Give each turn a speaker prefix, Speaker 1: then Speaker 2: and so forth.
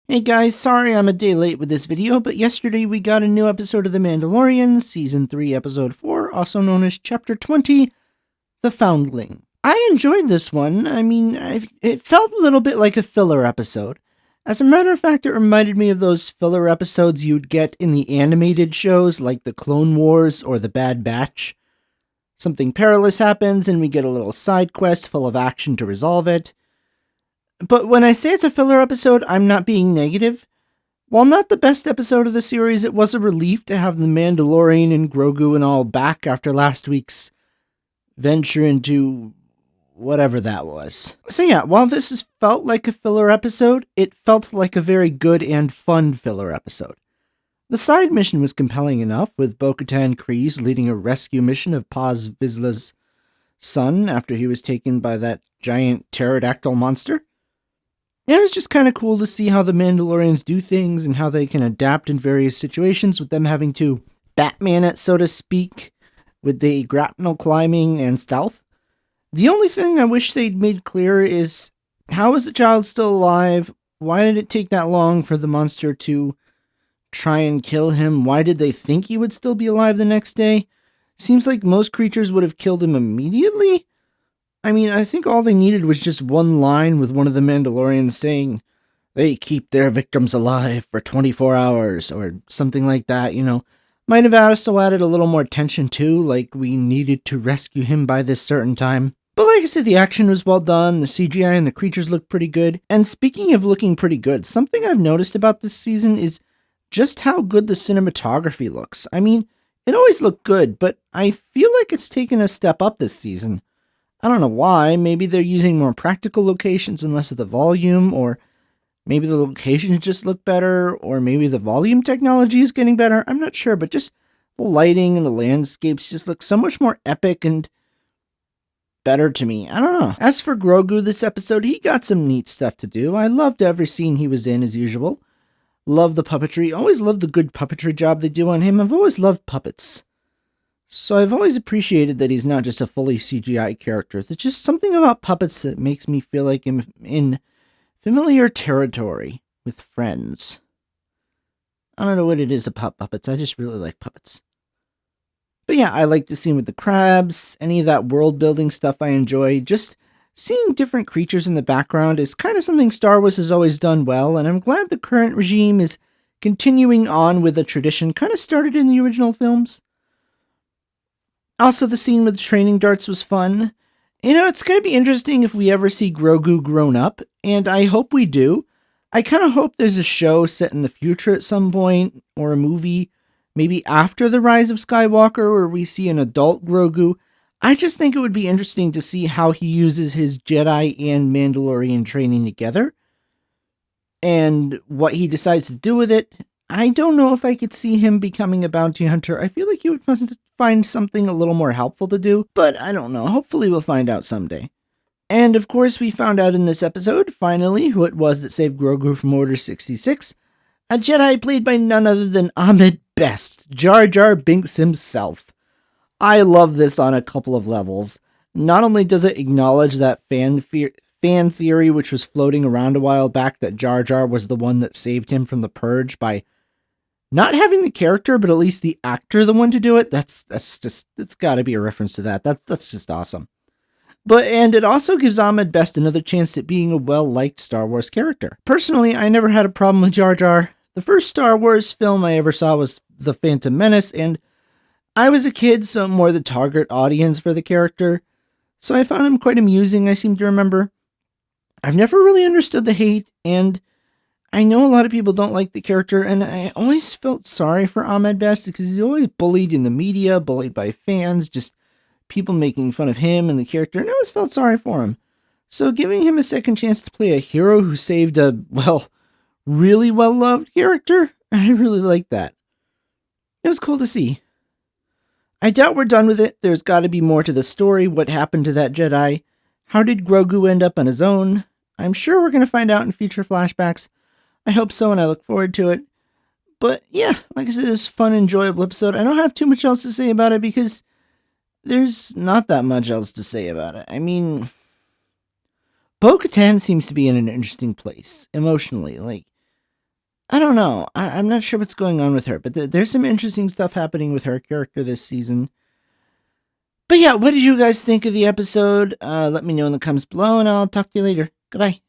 Speaker 1: Hey guys, sorry I'm a day late with this video, but yesterday we got a new episode of The Mandalorian, Season 3, Episode 4, also known as Chapter 20, The Foundling. I enjoyed this one. It felt a little bit like a filler episode. As a matter of fact, it reminded me of those filler episodes you'd get in the animated shows like The Clone Wars or The Bad Batch. Something perilous happens and we get a little side quest full of action to resolve it. But when I say it's a filler episode, I'm not being negative. While not the best episode of the series, it was a relief to have the Mandalorian and Grogu and all back after last week's venture into whatever that was. So yeah, while this has felt like a filler episode, it felt like a very good and fun filler episode. The side mission was compelling enough, with Bo-Katan Kryze leading a rescue mission of Paz Vizsla's son after he was taken by that giant pterodactyl monster. It was just kind of cool to see how the Mandalorians do things and how they can adapt in various situations with them having to Batman it, so to speak, with the grapnel climbing and stealth. The only thing I wish they'd made clear is, how is the child still alive? Why did it take that long for the monster to try and kill him? Why did they think he would still be alive the next day? Seems like most creatures would have killed him immediately. I think all they needed was just one line with one of the Mandalorians saying, they keep their victims alive for 24 hours, or something like that, Might have also added a little more tension too, like we needed to rescue him by this certain time. But like I said, the action was well done, the CGI and the creatures looked pretty good. And speaking of looking pretty good, something I've noticed about this season is just how good the cinematography looks. It always looked good, but I feel like it's taken a step up this season. I don't know why. Maybe they're using more practical locations and less of the volume, or maybe the locations just look better, or maybe the volume technology is getting better. I'm not sure, but just the lighting and the landscapes just look so much more epic and better to me. I don't know. As for Grogu this episode, he got some neat stuff to do. I loved every scene he was in as usual. Love the puppetry. Always love the good puppetry job they do on him. I've always loved puppets. So I've always appreciated that he's not just a fully CGI character. There's just something about puppets that makes me feel like I'm in familiar territory with friends. I don't know what it is about puppets. I just really like puppets. But yeah, I like the scene with the crabs, any of that world building stuff I enjoy. Just seeing different creatures in the background is kind of something Star Wars has always done well, and I'm glad the current regime is continuing on with a tradition kind of started in the original films. Also, the scene with the training darts was fun. It's going to be interesting if we ever see Grogu grown up, and I hope we do. I kind of hope there's a show set in the future at some point, or a movie, maybe after the Rise of Skywalker, where we see an adult Grogu. I just think it would be interesting to see how he uses his Jedi and Mandalorian training together, and what he decides to do with it. I don't know if I could see him becoming a bounty hunter. I feel like he would find something a little more helpful to do, but I don't know. Hopefully we'll find out someday. And of course, we found out in this episode, finally, who it was that saved Grogu from Order 66. A Jedi played by none other than Ahmed Best, Jar Jar Binks himself. I love this on a couple of levels. Not only does it acknowledge that fan theory which was floating around a while back that Jar Jar was the one that saved him from the Purge by not having the character, but at least the actor the one to do it. It's got to be a reference to that. That's just awesome. And it also gives Ahmed Best another chance at being a well-liked Star Wars character. Personally, I never had a problem with Jar Jar. The first Star Wars film I ever saw was The Phantom Menace, and I was a kid, so I'm more the target audience for the character. So I found him quite amusing, I seem to remember. I've never really understood the hate, and I know a lot of people don't like the character, and I always felt sorry for Ahmed Best because he's always bullied in the media, bullied by fans, just people making fun of him and the character, and I always felt sorry for him. So giving him a second chance to play a hero who saved a, really well-loved character, I really liked that. It was cool to see. I doubt we're done with it. There's got to be more to the story. What happened to that Jedi? How did Grogu end up on his own? I'm sure we're going to find out in future flashbacks. I hope so, and I look forward to it. But yeah, like I said, it's a fun, enjoyable episode. I don't have too much else to say about it because there's not that much else to say about it. Bo-Katan seems to be in an interesting place, emotionally. I don't know. I'm not sure what's going on with her, but there's some interesting stuff happening with her character this season. But yeah, what did you guys think of the episode? Let me know in the comments below, and I'll talk to you later. Goodbye.